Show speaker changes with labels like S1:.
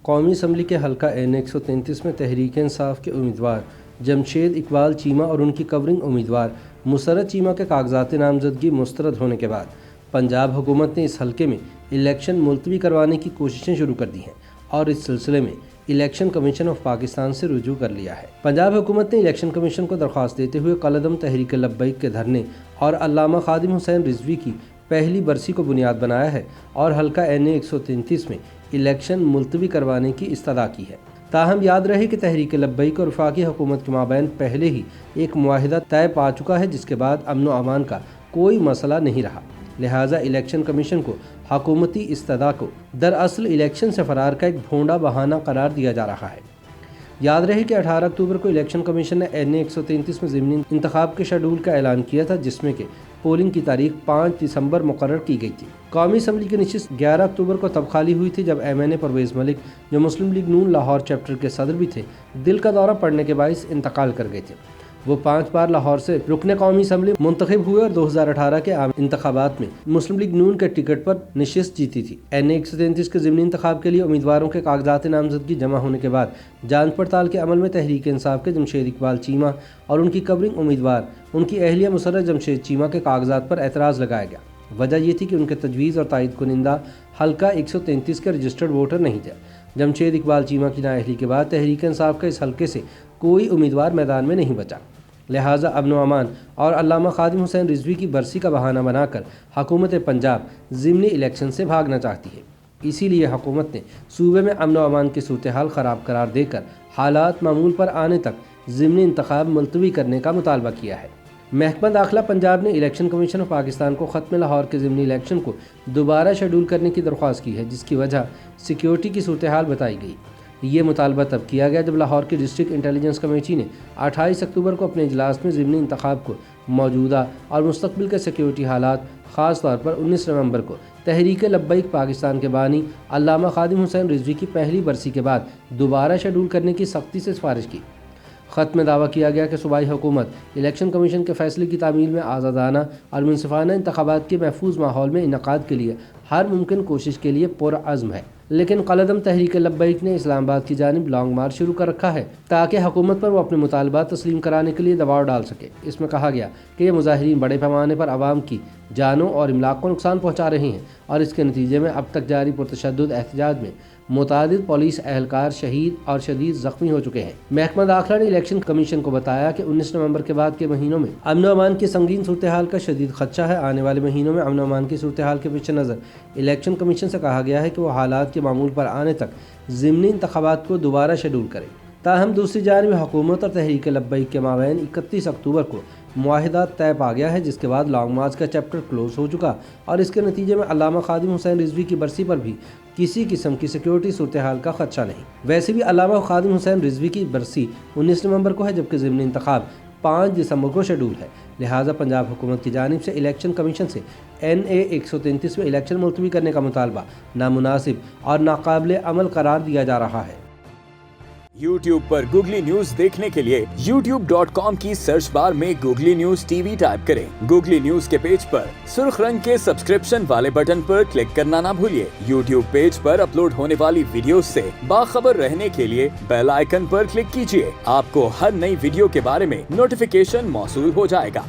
S1: قومی اسمبلی کے حلقہ این 133 میں تحریک انصاف کے امیدوار جمشید اقبال چیمہ اور ان کی کورنگ امیدوار مسرت چیمہ کے کاغذات نامزدگی مسترد ہونے کے بعد پنجاب حکومت نے اس حلقے میں الیکشن ملتوی کروانے کی کوششیں شروع کر دی ہیں اور اس سلسلے میں الیکشن کمیشن آف پاکستان سے رجوع کر لیا ہے۔ پنجاب حکومت نے الیکشن کمیشن کو درخواست دیتے ہوئے کالعدم تحریک لبیک کے دھرنے اور علامہ خادم حسین رضوی کی پہلی برسی کو بنیاد بنایا ہے اور حلقہ این 133 میں الیکشن ملتوی کروانے کی استدعا کی ہے۔ تاہم یاد رہے کہ تحریک لبیک اور وفاقی حکومت کے مابین پہلے ہی ایک معاہدہ طے پا چکا ہے، جس کے بعد امن و امان کا کوئی مسئلہ نہیں رہا، لہٰذا الیکشن کمیشن کو حکومتی استدعا کو دراصل الیکشن سے فرار کا ایک بھونڈا بہانہ قرار دیا جا رہا ہے۔ یاد رہے کہ 18 اکتوبر کو الیکشن کمیشن نے این 133 میں ضمنی انتخاب کے شیڈول کا اعلان کیا تھا، جس میں کہ پولنگ کی تاریخ 5 دسمبر مقرر کی گئی تھی۔ قومی اسمبلی کی نشست 11 اکتوبر کو تب خالی ہوئی تھی جب ایم این اے پرویز ملک، جو مسلم لیگ نون لاہور چیپٹر کے صدر بھی تھے، دل کا دورہ پڑنے کے باعث انتقال کر گئے تھے۔ وہ 5 بار لاہور سے رکن قومی اسمبلی منتخب ہوئے اور 2018 کے عام انتخابات میں مسلم لیگ نون کے ٹکٹ پر نشست جیتی تھی۔ این 133 کے ضمنی انتخاب کے لیے امیدواروں کے کاغذات نامزدگی جمع ہونے کے بعد جانچ پڑتال کے عمل میں تحریک انصاف کے جمشید اقبال چیمہ اور ان کی کورنگ امیدوار ان کی اہلیہ مسرت جمشید چیمہ کے کاغذات پر اعتراض لگایا گیا۔ وجہ یہ تھی کہ ان کے تجویز اور تائید کنندہ حلقہ 133 کے رجسٹرڈ ووٹر نہیں تھے۔ جمشید اقبال چیمہ کی نااہلی کے بعد تحریک انصاف کا اس حلقے سے کوئی امیدوار میدان میں نہیں بچا، لہٰذا امن و امان اور علامہ خادم حسین رضوی کی برسی کا بہانہ بنا کر حکومت پنجاب ضمنی الیکشن سے بھاگنا چاہتی ہے۔ اسی لیے حکومت نے صوبے میں امن و امان کی صورتحال خراب قرار دے کر حالات معمول پر آنے تک ضمنی انتخاب ملتوی کرنے کا مطالبہ کیا ہے۔ محکمہ داخلہ پنجاب نے الیکشن کمیشن آف پاکستان کو ختم لاہور کے ضمنی الیکشن کو دوبارہ شیڈول کرنے کی درخواست کی ہے، جس کی وجہ سیکیورٹی کی صورتحال بتائی گئی۔ یہ مطالبہ تب کیا گیا جب لاہور کی ڈسٹرکٹ انٹیلیجنس کمیٹی نے 28 اکتوبر کو اپنے اجلاس میں ضمنی انتخاب کو موجودہ اور مستقبل کے سیکیورٹی حالات، خاص طور پر 19 نومبر کو تحریک لبیک پاکستان کے بانی علامہ خادم حسین رضوی کی پہلی برسی کے بعد دوبارہ شیڈول کرنے کی سختی سے سفارش کی۔ خط میں دعویٰ کیا گیا کہ صوبائی حکومت الیکشن کمیشن کے فیصلے کی تعمیل میں آزادانہ اور منصفانہ انتخابات کے محفوظ ماحول میں انعقاد کے لیے ہر ممکن کوشش کے لیے پرعزم ہے، لیکن کالعدم تحریک لبیک نے اسلام آباد کی جانب لانگ مارچ شروع کر رکھا ہے تاکہ حکومت پر وہ اپنے مطالبات تسلیم کرانے کے لیے دباؤ ڈال سکے۔ اس میں کہا گیا کہ یہ مظاہرین بڑے پیمانے پر عوام کی جانوں اور املاک کو نقصان پہنچا رہے ہیں اور اس کے نتیجے میں اب تک جاری پرتشدد احتجاج میں متعدد پولیس اہلکار شہید اور شدید زخمی ہو چکے ہیں۔ محکمہ داخلہ نے الیکشن کمیشن کو بتایا کہ 19 نومبر کے بعد کے مہینوں میں امن و امان کی سنگین صورتحال کا شدید خدشہ ہے۔ آنے والے مہینوں میں امن و امان کی صورتحال کے پیش نظر الیکشن کمیشن سے کہا گیا ہے کہ وہ حالات کے معمول پر آنے تک ضمنی انتخابات کو دوبارہ شیڈول کرے۔ تاہم دوسری جانب حکومت اور تحریک لبیک کے مابین 31 اکتوبر کو معاہدہ طے پا گیا ہے، جس کے بعد لانگ مارچ کا چیپٹر کلوز ہو چکا اور اس کے نتیجے میں علامہ خادم حسین رضوی کی برسی پر بھی کسی قسم کی سیکیورٹی صورتحال کا خدشہ نہیں۔ ویسے بھی علامہ خادم حسین رضوی کی برسی 19 نومبر کو ہے، جبکہ ضمنی انتخاب 5 دسمبر کو شیڈول ہے، لہٰذا پنجاب حکومت کی جانب سے الیکشن کمیشن سے این اے 133 میں الیکشن ملتوی کرنے کا مطالبہ نامناسب اور ناقابل عمل قرار دیا جا رہا ہے۔
S2: YouTube پر گوگلی نیوز دیکھنے کے لیے youtube.com کی سرچ بار میں googly news T V type کریں۔ گوگلی نیوز کے پیج پر سرخ رنگ کے سبسکرپشن والے بٹن پر کلک کرنا نہ بھولیے۔ YouTube پیج پر اپلوڈ ہونے والی ویڈیوز سے باخبر رہنے کے لیے بیل آئیکن پر کلک کیجیے۔ آپ کو ہر نئی ویڈیو کے بارے میں نوٹیفیکیشن موصول ہو جائے گا۔